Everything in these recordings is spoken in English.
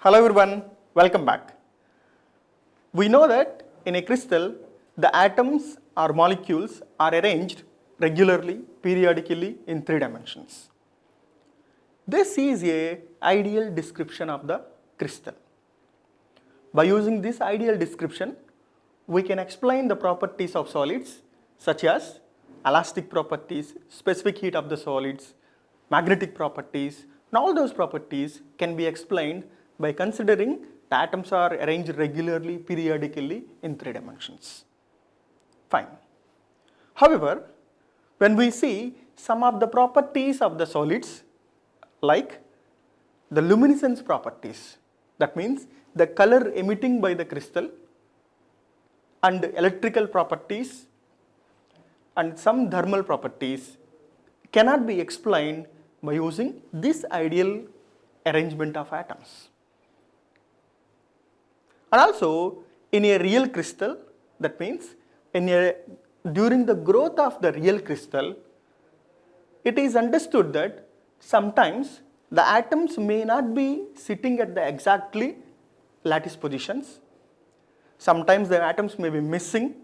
Hello everyone, welcome back. We know that in a crystal, the atoms or molecules are arranged regularly, periodically in 3 dimensions. This is a ideal description of the crystal. By using this ideal description, we can explain the properties of solids such as elastic properties, specific heat of the solids, magnetic properties, and all those properties can be explained by considering the atoms are arranged regularly, periodically in 3 dimensions. Fine. However, when we see some of the properties of the solids like the luminescence properties, that means the color emitting by the crystal, and electrical properties and some thermal properties cannot be explained by using this ideal arrangement of atoms. And also in a real crystal, that means during the growth of the real crystal, it is understood that sometimes the atoms may not be sitting at the exactly lattice positions. Sometimes the atoms may be missing.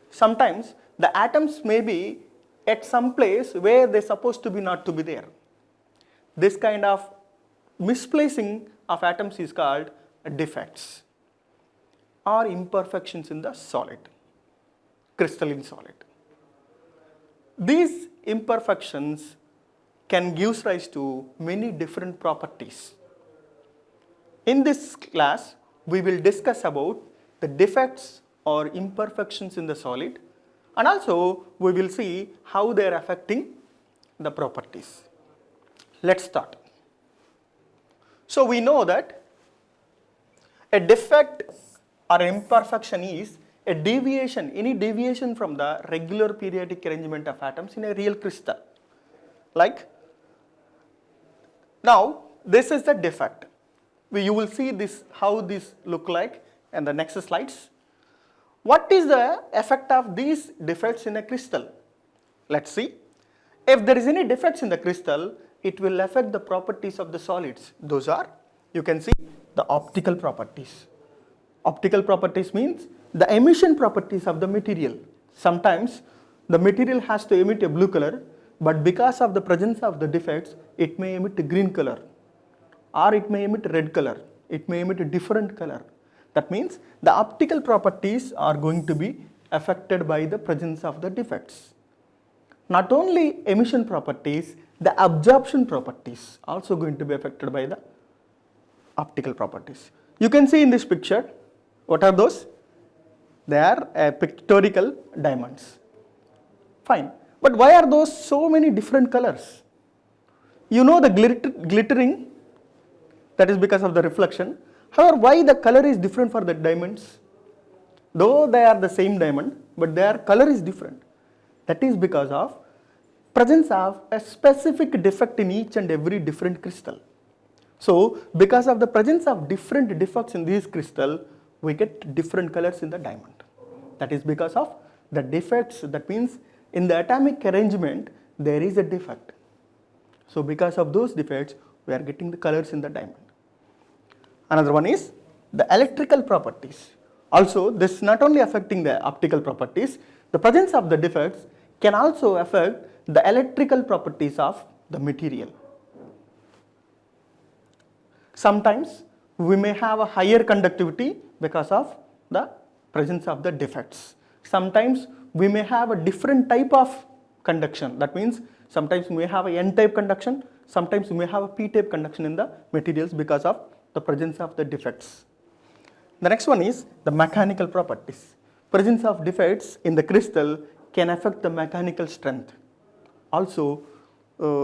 Sometimes the atoms may be at some place where they're supposed to be not to be there. This kind of misplacing of atoms is called defects or imperfections in the solid, crystalline solid. These imperfections can give rise to many different properties. In this class, we will discuss about the defects or imperfections in the solid, and also we will see how they are affecting the properties. Let's start. So we know that a defect or imperfection is a deviation, any deviation from the regular periodic arrangement of atoms in a real crystal. Like, now this is the defect. You will see this, how this look like in the next slides. What is the effect of these defects in a crystal? Let's see. If there is any defects in the crystal, it will affect the properties of the solids. Those are, you can see, the optical properties. Optical properties means the emission properties of the material. Sometimes the material has to emit a blue color, but because of the presence of the defects, it may emit a green color, or it may emit a red color, it may emit a different color. That means the optical properties are going to be affected by the presence of the defects. Not only emission properties, the absorption properties also going to be affected by the optical properties. You can see in this picture, what are those? They are pictorial diamonds. Fine. But why are those so many different colors? You know the glittering, that is because of the reflection. However, why the color is different for the diamonds? Though they are the same diamond, but their color is different. That is because of presence of a specific defect in each and every different crystal. So, because of the presence of different defects in these crystal, we get different colors in the diamond. That is because of the defects, that means in the atomic arrangement, there is a defect. So, because of those defects, we are getting the colors in the diamond. Another one is the electrical properties. Also, this is not only affecting the optical properties, the presence of the defects can also affect the electrical properties of the material. Sometimes we may have a higher conductivity because of the presence of the defects. Sometimes we may have a different type of conduction. That means sometimes we may have a N-type conduction, sometimes we may have a P-type conduction in the materials because of the presence of the defects. The next one is the mechanical properties. Presence of defects in the crystal can affect the mechanical strength also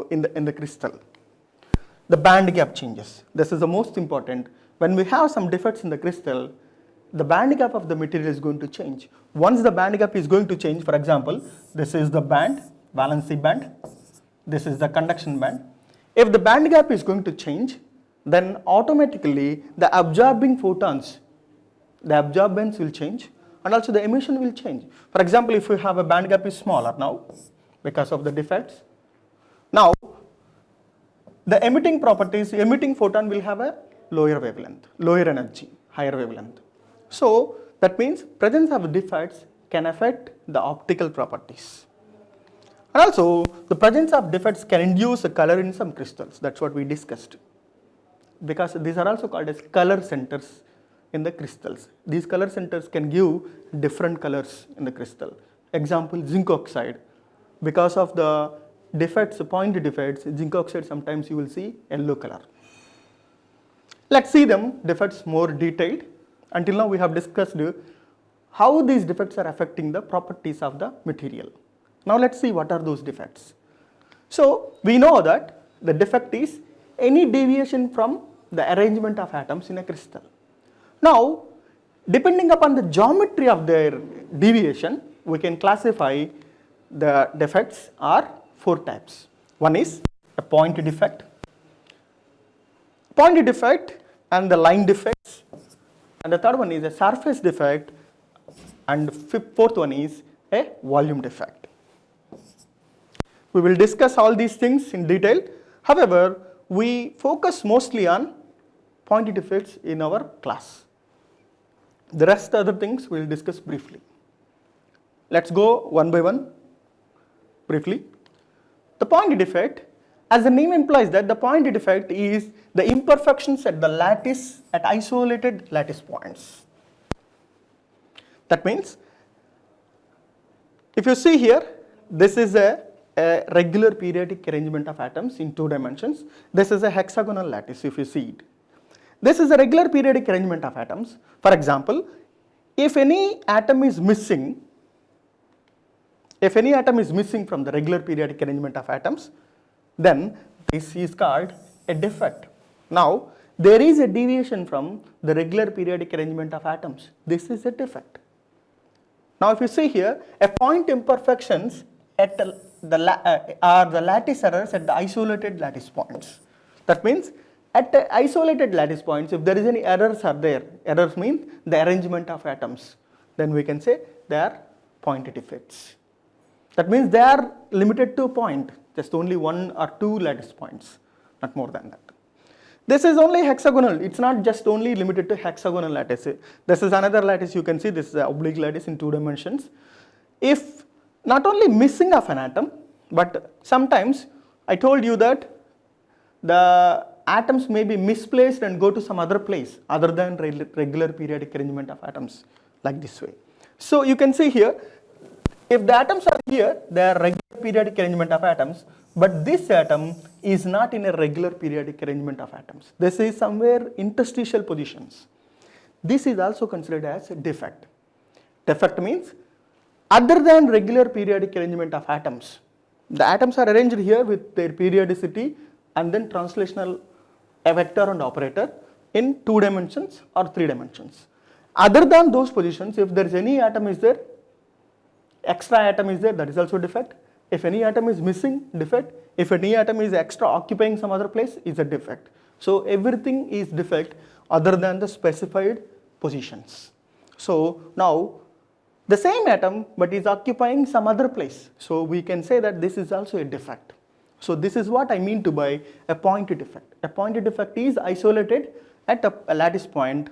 in the crystal. The band gap changes. This is the most important. When we have some defects in the crystal, the band gap of the material is going to change. Once the band gap is going to change, for example, this is the band, valency band, this is the conduction band. If the band gap is going to change, then automatically the absorbing photons, the absorbance will change, and also the emission will change. For example, if we have a band gap is smaller now because of the defects, now the emitting properties, emitting photon will have a lower wavelength, lower energy, higher wavelength. So that means presence of defects can affect the optical properties. And also the presence of defects can induce a color in some crystals. That's what we discussed. Because these are also called as color centers in the crystals. These color centers can give different colors in the crystal. Example, zinc oxide. Because of the defects, point defects, zinc oxide sometimes you will see yellow color. Let's see them defects more detailed. Until now we have discussed how these defects are affecting the properties of the material. Now let's see what are those defects. So we know that the defect is any deviation from the arrangement of atoms in a crystal. Now, depending upon the geometry of their deviation, we can classify the defects are 4 types. One is a point defect, and the line defects, and the third one is a surface defect, and fourth one is a volume defect. We will discuss all these things in detail. However, we focus mostly on point defects in our class. The rest other things we will discuss briefly. Let's go one by one briefly. The point defect, as the name implies that the point defect is the imperfections at the lattice, at isolated lattice points. That means, if you see here, this is a regular periodic arrangement of atoms in 2 dimensions. This is a hexagonal lattice if you see it. This is a regular periodic arrangement of atoms. For example, if any atom is missing from the regular periodic arrangement of atoms, then this is called a defect. Now, there is a deviation from the regular periodic arrangement of atoms. This is a defect. Now, if you see here, a point imperfections at the lattice errors at the isolated lattice points. That means at the isolated lattice points, if there is any errors are there, errors mean the arrangement of atoms, then we can say they are point defects. That means they are limited to a point, just only 1 or 2 lattice points, not more than that. This is only hexagonal, it's not just only limited to hexagonal lattice. This is another lattice, you can see this is an oblique lattice in 2 dimensions. If not only missing of an atom, but sometimes I told you that the atoms may be misplaced and go to some other place other than regular periodic arrangement of atoms, like this way. So you can see here, if the atoms are here, they are regular periodic arrangement of atoms, but this atom is not in a regular periodic arrangement of atoms. This is somewhere interstitial positions. This is also considered as a defect. Defect means other than regular periodic arrangement of atoms, the atoms are arranged here with their periodicity and then translational a vector and operator in 2 dimensions or 3 dimensions. Other than those positions, if there is any atom is there, extra atom is there, that is also defect. If any atom is missing, defect. If any atom is extra occupying some other place, is a defect. So everything is defect other than the specified positions. So now the same atom but is occupying some other place. So we can say that this is also a defect. So this is what I mean to by a point defect. A point defect is isolated at a lattice point,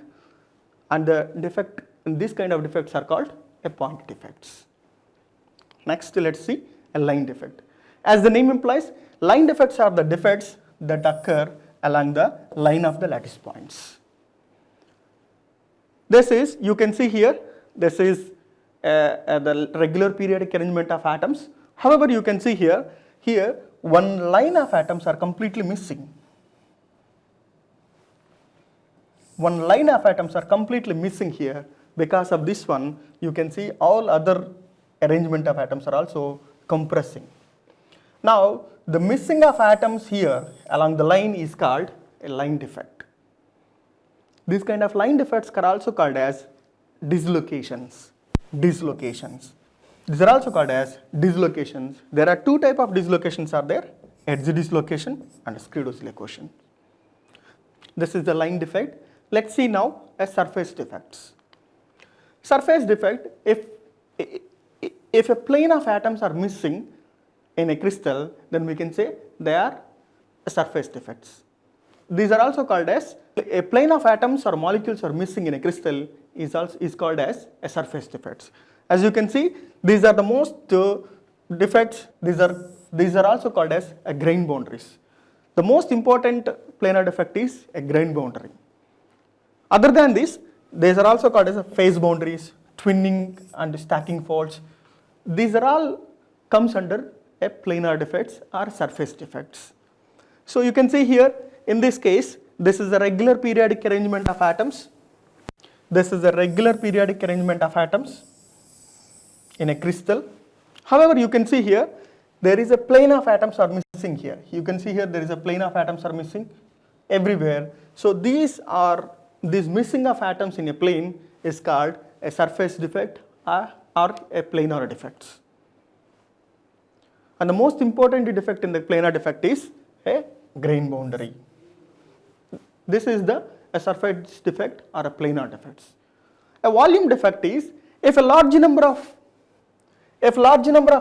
and the defect, this kind of defects are called a point defects. Next, let's see a line defect. As the name implies, line defects are the defects that occur along the line of the lattice points. This is, you can see here, this is the regular periodic arrangement of atoms. However, you can see here, one line of atoms are completely missing. One line of atoms are completely missing here. Because of this one, you can see all other arrangement of atoms are also compressing. Now, the missing of atoms here along the line is called a line defect. These kind of line defects are also called as dislocations. These are also called as dislocations. There are 2 types of dislocations are there, edge dislocation and screw dislocation. This is the line defect. Let's see now a surface defects. Surface defect, if a plane of atoms are missing in a crystal, then we can say they are surface defects. these are also called as a plane of atoms or molecules are missing in a crystal is called as a surface defects. As you can see, these are the most defects. These are also called as a grain boundaries. The most important planar defect is a grain boundary. Other than this, these are also called as a phase boundaries, twinning and stacking faults. These are all comes under a planar defects or surface defects. So you can see here, in this case, this is a regular periodic arrangement of atoms. This is a regular periodic arrangement of atoms in a crystal. However, you can see here, there is a plane of atoms are missing here. You can see here, there is a plane of atoms are missing everywhere. So these missing of atoms in a plane is called a surface defect or a planar defects. And the most important defect in the planar defect is a grain boundary. This is a surface defect or a planar defects. A volume defect is if a large number of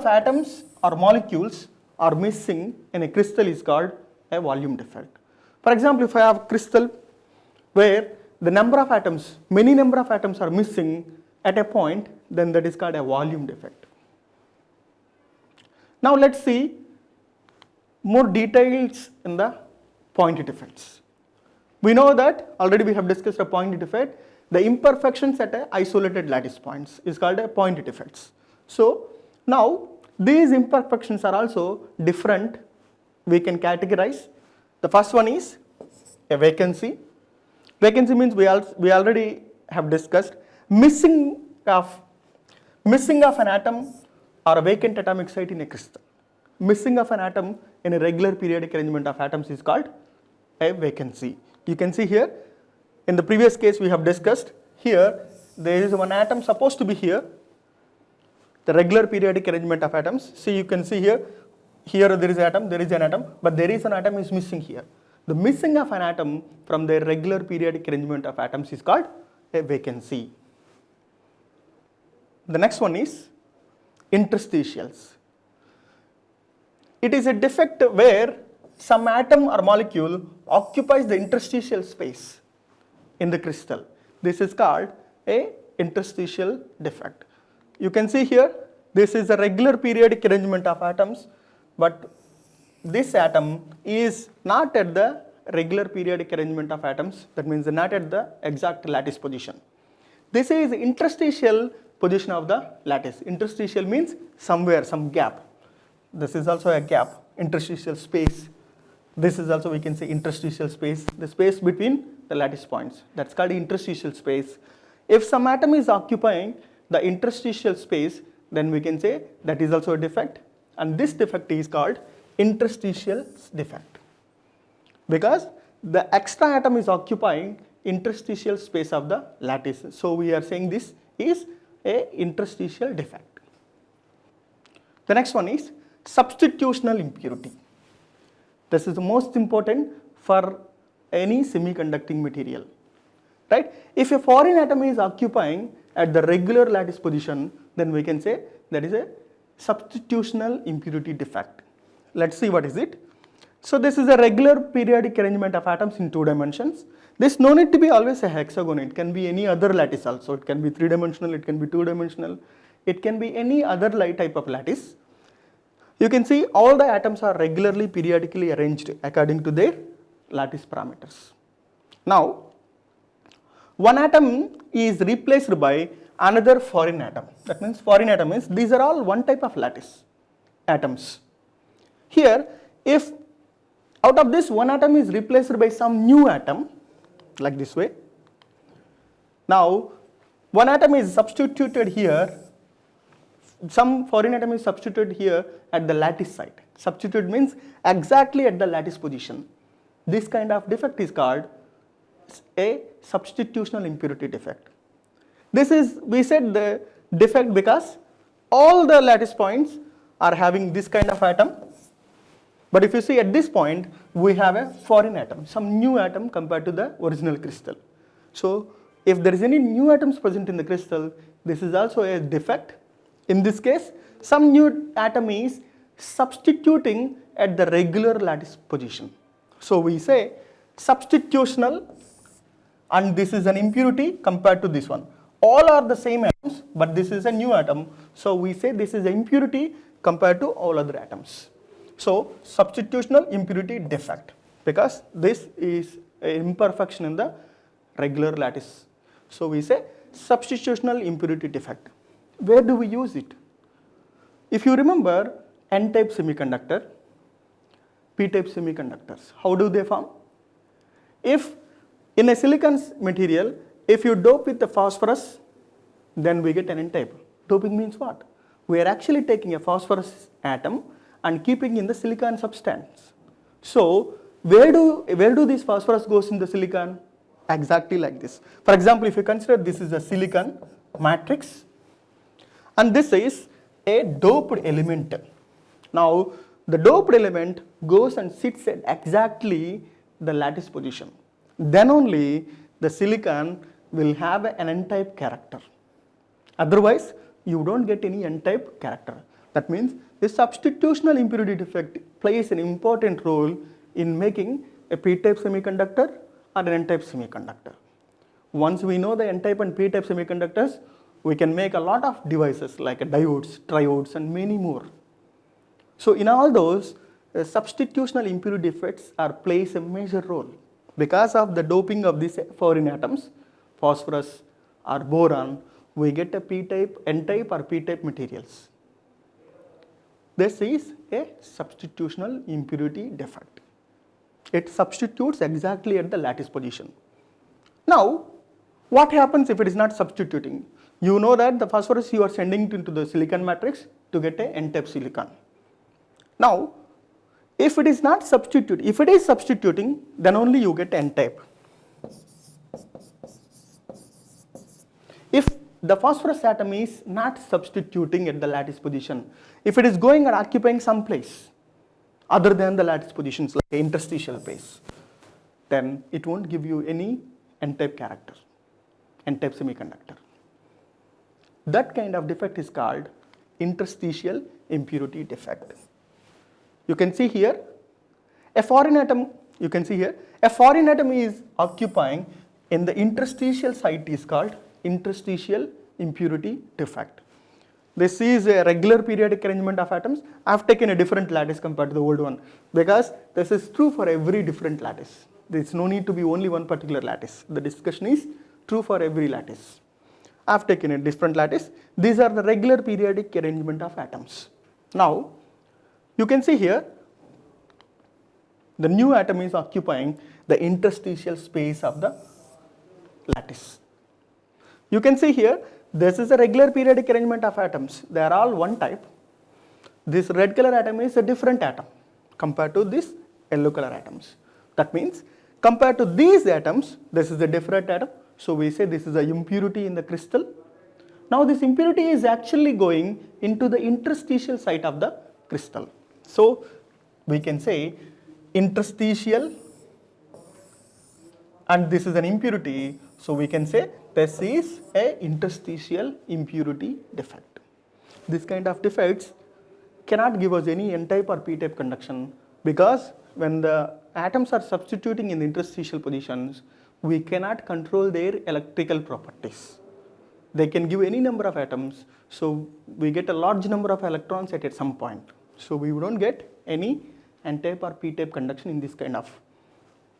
atoms or molecules are missing in a crystal is called a volume defect. For example, if I have a crystal where the number of atoms, many number of atoms are missing at a point, then that is called a volume defect. Now let's see more details in the point defects. We know that already we have discussed a point defect. The imperfections at a isolated lattice points is called a point defects. So now these imperfections are also different. We can categorize. The first one is a vacancy. Vacancy means we already have discussed missing of an atom or a vacant atomic site in a crystal. Missing of an atom in a regular periodic arrangement of atoms is called a vacancy. You can see here, in the previous case we have discussed, here there is one atom supposed to be here, the regular periodic arrangement of atoms. See, you can see here there is an atom, but there is an atom is missing here. The missing of an atom from the regular periodic arrangement of atoms is called a vacancy. The next one is interstitials. It is a defect where some atom or molecule occupies the interstitial space in the crystal. This is called a interstitial defect. You can see here, this is a regular periodic arrangement of atoms, but this atom is not at the regular periodic arrangement of atoms, that means not at the exact lattice position. This is interstitial position of the lattice. Interstitial means somewhere, some gap. This is also a gap, interstitial space. This is also, we can say, interstitial space, the space between the lattice points. That's called interstitial space. If some atom is occupying the interstitial space, then we can say that is also a defect, and this defect is called interstitial defect, because the extra atom is occupying interstitial space of the lattice. So we are saying this is a interstitial defect. The next one is substitutional impurity. This is the most important for any semiconducting material, right? If a foreign atom is occupying at the regular lattice position, then we can say that is a substitutional impurity defect. Let's see what is it. So this is a regular periodic arrangement of atoms in 2 dimensions. This no need to be always a hexagon. It can be any other lattice also. It can be 3-dimensional, it can be 2-dimensional, it can be any other type of lattice. You can see all the atoms are regularly periodically arranged according to their lattice parameters. Now, one atom is replaced by another foreign atom. That means foreign atom is, these are all one type of lattice atoms. Here, if out of this one atom is replaced by some new atom, like this way. Now, one atom is substituted here, some foreign atom is substituted here at the lattice site. Substitute means exactly at the lattice position. This kind of defect is called a substitutional impurity defect. This is, we said the defect because all the lattice points are having this kind of atom. But if you see at this point, we have a foreign atom, some new atom compared to the original crystal. So if there is any new atoms present in the crystal, this is also a defect. In this case, some new atom is substituting at the regular lattice position. So we say substitutional, and this is an impurity compared to this one. All are the same atoms, but this is a new atom. So we say this is an impurity compared to all other atoms. So substitutional impurity defect, because this is an imperfection in the regular lattice. So we say substitutional impurity defect. Where do we use it? If you remember N-type semiconductor, P-type semiconductors, how do they form? If in a silicon material, if you dope with the phosphorus, then we get an N-type. Doping means what? We are actually taking a phosphorus atom and keeping in the silicon substance. So where do these phosphorus goes in the silicon? Exactly like this. For example, if you consider this is a silicon matrix, and this is a doped element. Now the doped element goes and sits at exactly the lattice position. Then only the silicon will have an N-type character. Otherwise, you don't get any N-type character. That means the substitutional impurity defect plays an important role in making a P-type semiconductor or an N-type semiconductor. Once we know the N-type and P-type semiconductors, we can make a lot of devices like diodes, triodes, and many more. So in all those, substitutional impurity defects plays a major role. Because of the doping of these foreign atoms, phosphorus or boron, we get a P-type, N-type or P-type materials. This is a substitutional impurity defect. It substitutes exactly at the lattice position. Now, what happens if it is not substituting? You know that the phosphorus you are sending into the silicon matrix to get a N-type silicon. Now, if it is not substituting, if it is substituting, then only you get N-type. If the phosphorus atom is not substituting at the lattice position, if it is going and occupying some place other than the lattice positions like interstitial space, then it won't give you any N-type character, N-type semiconductor. That kind of defect is called interstitial impurity defect. You can see here a foreign atom, is occupying in the interstitial site is called interstitial impurity defect. This is a regular periodic arrangement of atoms. I have taken a different lattice compared to the old one because this is true for every different lattice. There is no need to be only one particular lattice. The discussion is true for every lattice. I have taken a different lattice. These are the regular periodic arrangement of atoms. Now, you can see here, the new atom is occupying the interstitial space of the lattice. You can see here, this is a regular periodic arrangement of atoms. They are all one type. This red color atom is a different atom compared to this yellow color atoms. That means, compared to these atoms, this is a different atom. So we say this is an impurity in the crystal. Now this impurity is actually going into the interstitial site of the crystal. So we can say interstitial, and this is an impurity. So we can say this is a interstitial impurity defect. This kind of defects cannot give us any N-type or P-type conduction, because when the atoms are substituting in the interstitial positions, we cannot control their electrical properties. They can give any number of atoms, so we get a large number of electrons at some point. So we don't get any N-type or P-type conduction in this kind of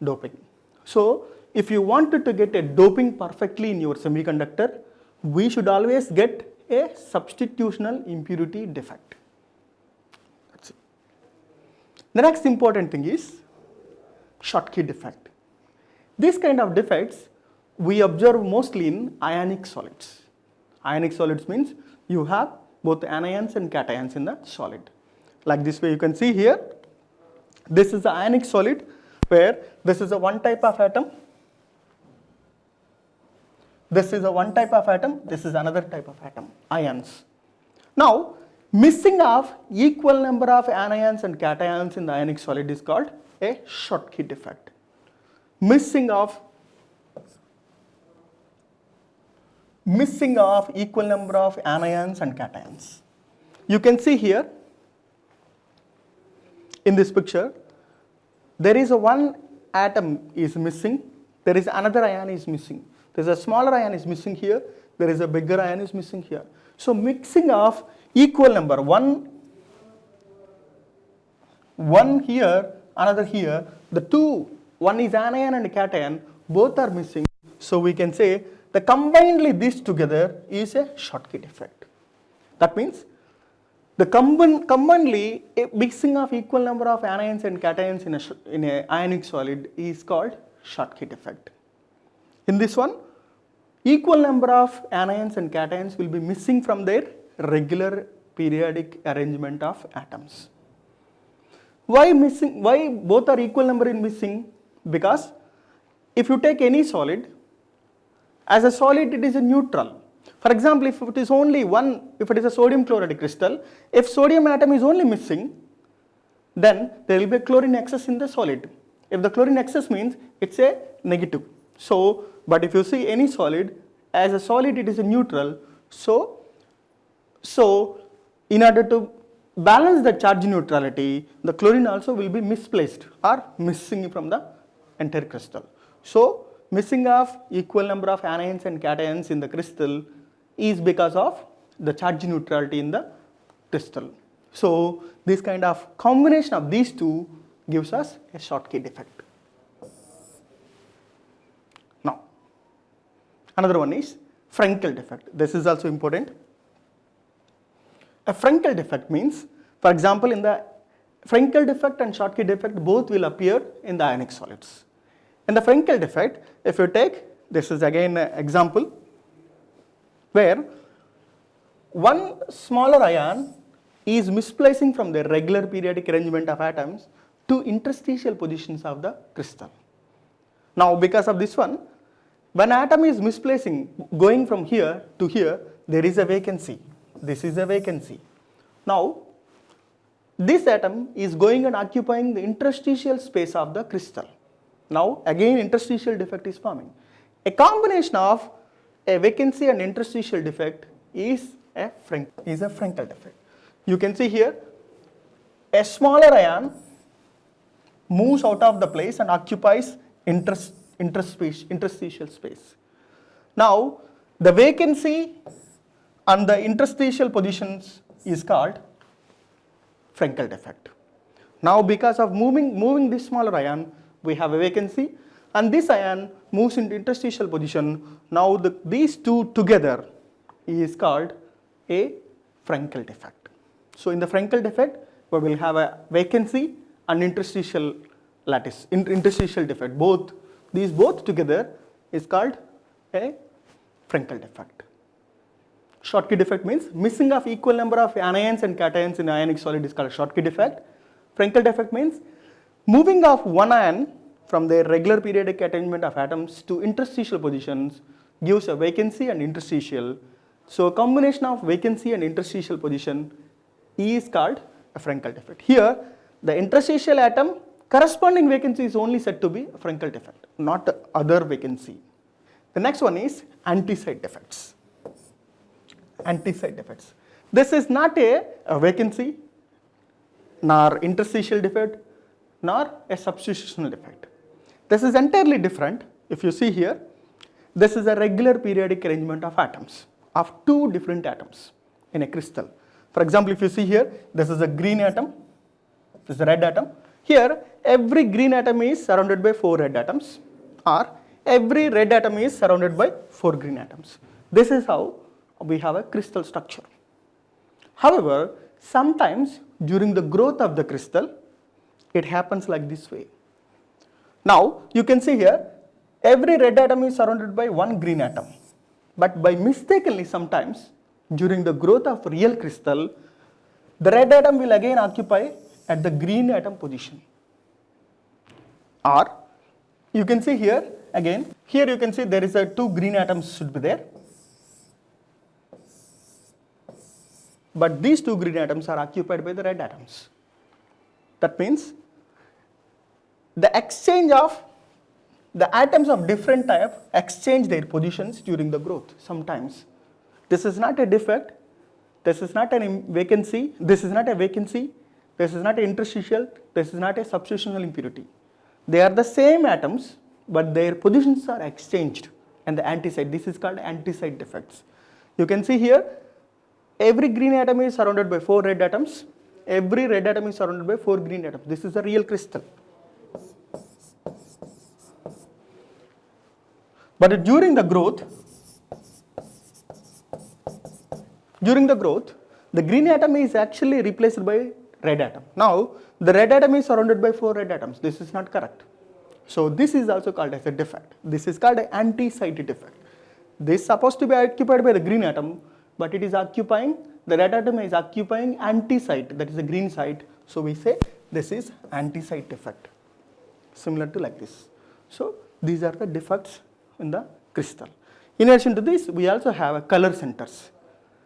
doping. So if you wanted to get a doping perfectly in your semiconductor, we should always get a substitutional impurity defect. That's it. The next important thing is Schottky defect. This kind of defects we observe mostly in ionic solids. Ionic solids means you have both anions and cations in the solid. Like this way you can see here, this is the ionic solid where this is a one type of atom, this is a one type of atom, this is another type of atom, ions. Now, missing of equal number of anions and cations in the ionic solid is called a Schottky defect. Missing of equal number of anions and cations. You can see here in this picture, there is a one atom is missing, there is another ion is missing. There is a smaller ion is missing here, there is a bigger ion is missing here. So mixing of equal number, one here, another here, the two, one is anion and cation, both are missing. So we can say the combinedly these together is a Schottky defect. That means the combinedly a mixing of equal number of anions and cations in a ionic solid is called Schottky defect. In this one, equal number of anions and cations will be missing from their regular periodic arrangement of atoms. Why missing? Why both are equal number in missing? Because if you take any solid, as a solid it is a neutral. For example, if it is only one, if it is a sodium chloride crystal, if sodium atom is only missing, then there will be a chlorine excess in the solid. If the chlorine excess means it's a negative. So, but if you see any solid, as a solid it is a neutral. So in order to balance the charge neutrality, the chlorine also will be misplaced or missing from the entire crystal. So missing of equal number of anions and cations in the crystal is because of the charge neutrality in the crystal. So this kind of combination of these two gives us a Schottky defect. Now another one is Frenkel defect. This is also important. A Frenkel defect means, for example, in the Frenkel defect and Schottky defect both will appear in the ionic solids. In the Frenkel defect, if you take, this is again an example where one smaller ion is misplacing from the regular periodic arrangement of atoms to interstitial positions of the crystal. Now because of this one, when atom is misplacing, going from here to here, there is a vacancy. This is a vacancy. Now this atom is going and occupying the interstitial space of the crystal. Now again interstitial defect is forming. A combination of a vacancy and interstitial defect is a Frenkel defect. You can see here a smaller ion moves out of the place and occupies interstitial space. Now the vacancy and the interstitial positions is called Frenkel defect. Now because of moving this smaller ion, we have a vacancy and this ion moves into interstitial position. Now these two together is called a Frenkel defect. So in the Frenkel defect, we will have a vacancy and interstitial lattice, interstitial defect. These both together is called a Frenkel defect. Schottky defect means missing of equal number of anions and cations in ionic solid is called Schottky defect. Frenkel defect means moving of one ion from their regular periodic arrangement of atoms to interstitial positions gives a vacancy and interstitial. So a combination of vacancy and interstitial position is called a Frenkel defect. Here the interstitial atom corresponding vacancy is only said to be a Frenkel defect, not the other vacancy. The next one is anti-side defects. Anti-side defects. This is not a vacancy, nor interstitial defect, nor a substitutional defect. This is entirely different. If you see here, this is a regular periodic arrangement of atoms, of two different atoms in a crystal. For example, if you see here, this is a green atom, this is a red atom. Here, every green atom is surrounded by 4 red atoms, or every red atom is surrounded by 4 green atoms. This is how we have a crystal structure. However, sometimes during the growth of the crystal, it happens like this way. Now, you can see here, every red atom is surrounded by 1 green atom. But by mistakenly sometimes, during the growth of real crystal, the red atom will again occupy at the green atom position. Or, you can see here, again, here you can see there is a 2 green atoms should be there. But these 2 green atoms are occupied by the red atoms. That means the exchange of the atoms of different type exchange their positions during the growth sometimes. This is not a defect, this is not a vacancy, this is not an interstitial, this is not a substitutional impurity. They are the same atoms, but their positions are exchanged and the anti-site. This is called anti-site defects. You can see here, every green atom is surrounded by 4 red atoms. Every red atom is surrounded by 4 green atoms. This is a real crystal. But during the growth, the green atom is actually replaced by red atom. Now, the red atom is surrounded by 4 red atoms. This is not correct. So, this is also called as a defect. This is called an anti-site defect. This is supposed to be occupied by the green atom, but it is occupying, the red atom is occupying anti-site, that is the green site. So, we say this is anti-site defect, similar to like this. So, these are the defects in the crystal. In addition to this, we also have a color centers.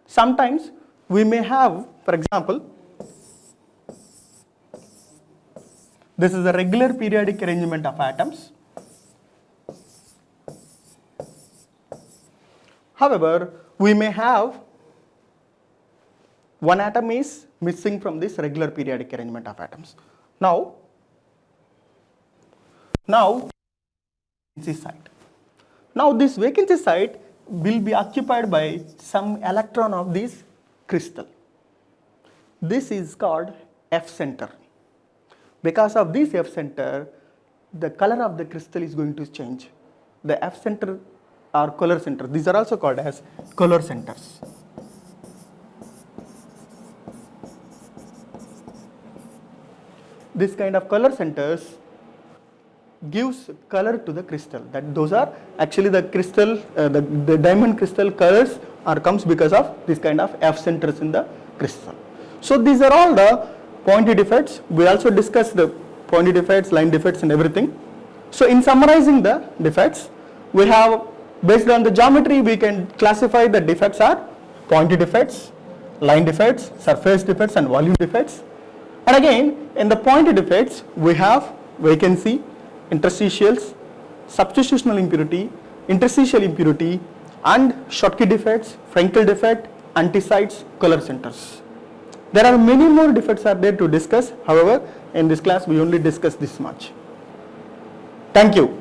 Sometimes we may have, for example, this is a regular periodic arrangement of atoms. However, we may have one atom is missing from this regular periodic arrangement of atoms. Now vacancy site. Now this vacancy site will be occupied by some electron of this crystal. This is called F center. Because of this F center, the color of the crystal is going to change. The F center or color center, these are also called as color centers. This kind of color centers gives color to the crystal. That those are actually the crystal, the diamond crystal colors comes because of this kind of F centers in the crystal. So these are all the pointy defects. We also discussed the pointy defects, line defects and everything. So in summarizing the defects, we have, based on the geometry, we can classify the defects are pointy defects, line defects, surface defects and volume defects. And again, in the pointy defects, we have vacancy, interstitials, substitutional impurity, interstitial impurity, and Schottky defects, Frenkel defect, anti-sites, color centers. There are many more defects are there to discuss. However, in this class we only discuss this much. Thank you.